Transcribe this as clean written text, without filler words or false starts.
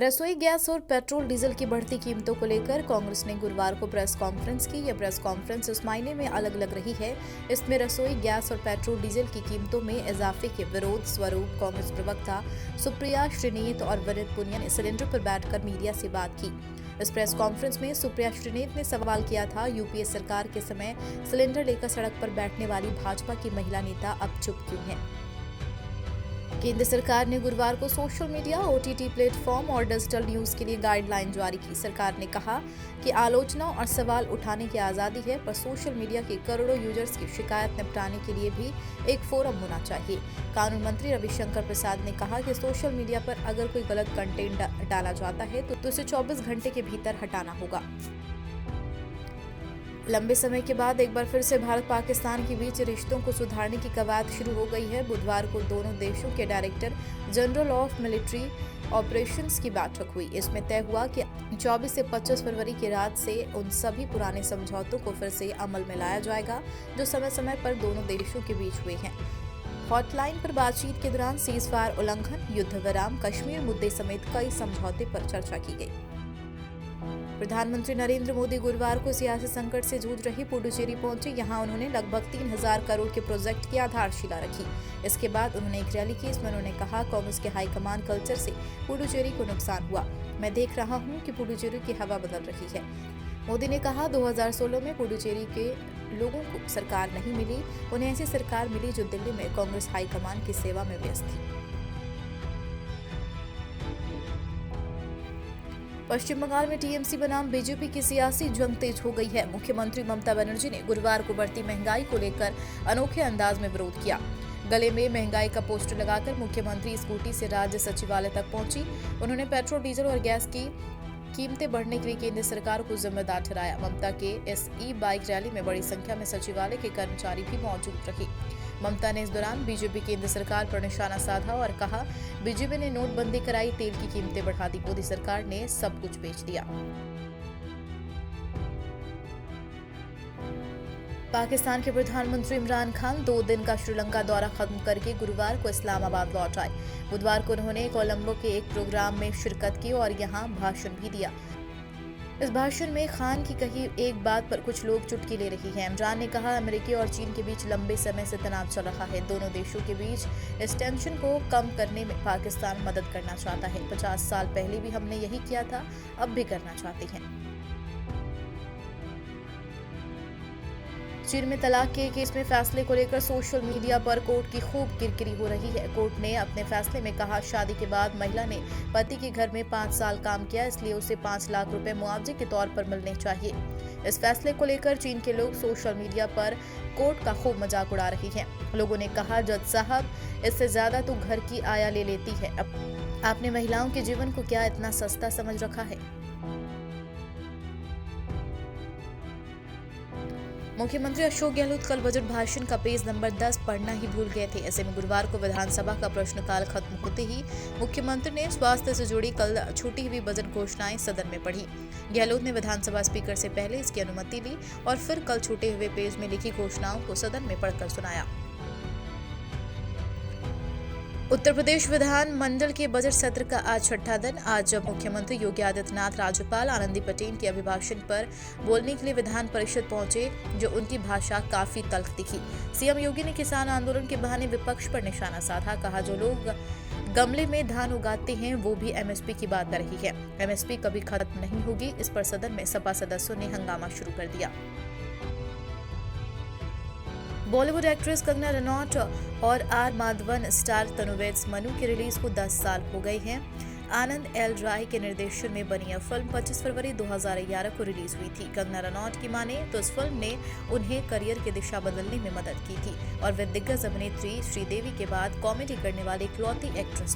रसोई गैस और petrol diesel की बढ़ती कीमतों को लेकर कांग्रेस ने गुरुवार को प्रेस कॉन्फ्रेंस की। यह प्रेस कॉन्फ्रेंस इस मायने में अलग लग रही है। इसमें रसोई गैस और पेट्रोल डीजल की कीमतों में इजाफे के विरोध स्वरूप कांग्रेस प्रवक्ता सुप्रिया श्रीनेत और विनीत पुनिया ने सिलेंडर पर बैठकर मीडिया से बात की। इस प्रेस कॉन्फ्रेंस में सुप्रिया श्रीनेत ने सवाल किया था, यूपीए सरकार के समय सिलेंडर लेकर सड़क पर बैठने वाली भाजपा की महिला नेता अब चुप क्यों हैं? केंद्र सरकार ने गुरुवार को सोशल मीडिया, ओटीटी प्लेटफॉर्म और डिजिटल न्यूज के लिए गाइडलाइन जारी की। सरकार ने कहा कि आलोचना और सवाल उठाने की आजादी है, पर सोशल मीडिया के करोड़ों यूजर्स की शिकायत निपटाने के लिए भी एक फोरम होना चाहिए। कानून मंत्री रविशंकर प्रसाद ने कहा कि सोशल मीडिया पर अगर कोई गलत कंटेंट डाला जाता है तो उसे 24 घंटे के भीतर हटाना होगा। लंबे समय के बाद एक बार फिर से भारत पाकिस्तान के बीच रिश्तों को सुधारने की कवायद शुरू हो गई है। बुधवार को दोनों देशों के director general of military operations की बैठक हुई। इसमें तय हुआ कि 24 से 25 फरवरी की रात से उन सभी पुराने समझौतों को फिर से अमल में लाया जाएगा जो समय समय पर दोनों देशों के बीच हुए हैं। हॉटलाइन पर बातचीत के दौरान सीज फायर उल्लंघन, युद्ध विराम, कश्मीर मुद्दे समेत कई समझौते पर चर्चा की गई। प्रधानमंत्री नरेंद्र मोदी गुरुवार को सियासी संकट से जूझ रही पुडुचेरी पहुंचे। यहां उन्होंने लगभग 3000 करोड़ के प्रोजेक्ट की आधारशिला रखी। इसके बाद उन्होंने एक रैली की। इसमें उन्होंने कहा, कांग्रेस के हाईकमान कल्चर से पुडुचेरी को नुकसान हुआ। मैं देख रहा हूं कि पुडुचेरी की हवा बदल रही है। मोदी ने कहा, 2016 में पुडुचेरी के लोगों को सरकार नहीं मिली, उन्हें ऐसी सरकार मिली जो दिल्ली में कांग्रेस हाईकमान की सेवा में व्यस्त थी। पश्चिम बंगाल में टीएमसी बनाम बीजेपी की सियासी जंग तेज हो गई है। मुख्यमंत्री ममता बनर्जी ने गुरुवार को बढ़ती महंगाई को लेकर अनोखे अंदाज में विरोध किया। गले में महंगाई का पोस्टर लगाकर मुख्यमंत्री स्कूटी से राज्य सचिवालय तक पहुंची। उन्होंने पेट्रोल, डीजल और गैस की कीमतें बढ़ने के लिए केंद्र सरकार को जिम्मेदार ठहराया। ममता के इस ई-बाइक रैली में बड़ी संख्या में सचिवालय के कर्मचारी भी मौजूद रहे। ममता ने इस दौरान बीजेपी केंद्र सरकार पर निशाना साधा और कहा, बीजेपी ने नोटबंदी कराई, तेल की कीमतें बढ़ा दी, मोदी सरकार ने सब कुछ बेच दिया। पाकिस्तान के प्रधानमंत्री इमरान खान 2 दिन का श्रीलंका दौरा खत्म करके गुरुवार को इस्लामाबाद लौट आए। बुधवार को उन्होंने कोलंबो के एक प्रोग्राम में शिरकत की और यहां भाषण भी दिया। इस भाषण में खान की कही एक बात पर कुछ लोग चुटकी ले रही हैं। इमरान ने कहा, अमेरिका और चीन के बीच लंबे समय से तनाव चल रहा है। दोनों देशों के बीच इस टेंशन को कम करने में पाकिस्तान मदद करना चाहता है। 50 साल पहले भी हमने यही किया था, अब भी करना चाहते हैं। चीन में तलाक के केस में फैसले को लेकर सोशल मीडिया पर कोर्ट की खूब किरकिरी हो रही है। कोर्ट ने अपने फैसले में कहा, शादी के बाद महिला ने पति के घर में 5 साल काम किया, इसलिए उसे 5 लाख रुपए मुआवजे के तौर पर मिलने चाहिए। इस फैसले को लेकर चीन के लोग सोशल मीडिया पर कोर्ट का खूब मजाक उड़ा रहे हैं। लोगों ने कहा, जज साहब, इससे ज्यादा तो घर की आया ले लेती है। अब आपने महिलाओं के जीवन को क्या इतना सस्ता समझ रखा है? मुख्यमंत्री अशोक गहलोत कल बजट भाषण का पेज नंबर 10 पढ़ना ही भूल गए थे। ऐसे में गुरुवार को विधानसभा का प्रश्नकाल खत्म होते ही मुख्यमंत्री ने स्वास्थ्य से जुड़ी कल छूटी हुई बजट घोषणाएं सदन में पढ़ी। गहलोत ने विधानसभा स्पीकर से पहले इसकी अनुमति ली और फिर कल छूटे हुए पेज में लिखी घोषणाओं को सदन में पढ़कर सुनाया। उत्तर प्रदेश विधान मंडल के बजट सत्र का आज छठा दिन। आज जब मुख्यमंत्री योगी आदित्यनाथ राज्यपाल आनंदी पटेल के अभिभाषण पर बोलने के लिए विधान परिषद पहुंचे, जो उनकी भाषा काफी तल्ख दिखी। सीएम योगी ने किसान आंदोलन के बहाने विपक्ष पर निशाना साधा। कहा, जो लोग गमले में धान उगाते हैं वो भी एमएसपी की बात कर रही है। एमएसपी कभी खत्म नहीं होगी। इस पर सदन में सपा सदस्यों ने हंगामा शुरू कर दिया। बॉलीवुड एक्ट्रेस कंगना रनौत और आर माधवन स्टार तनुवेद मनु की रिलीज को 10 साल हो गए हैं। आनंद एल राय के निर्देशन में बनी यह फिल्म 25 फरवरी 2011 को रिलीज हुई थी। कंगना रनौत की माने तो इस फिल्म ने उन्हें करियर की दिशा बदलने में मदद की थी और वे दिग्गज अभिनेत्री श्रीदेवी के बाद कॉमेडी करने वाली इकलौती एक्ट्रेस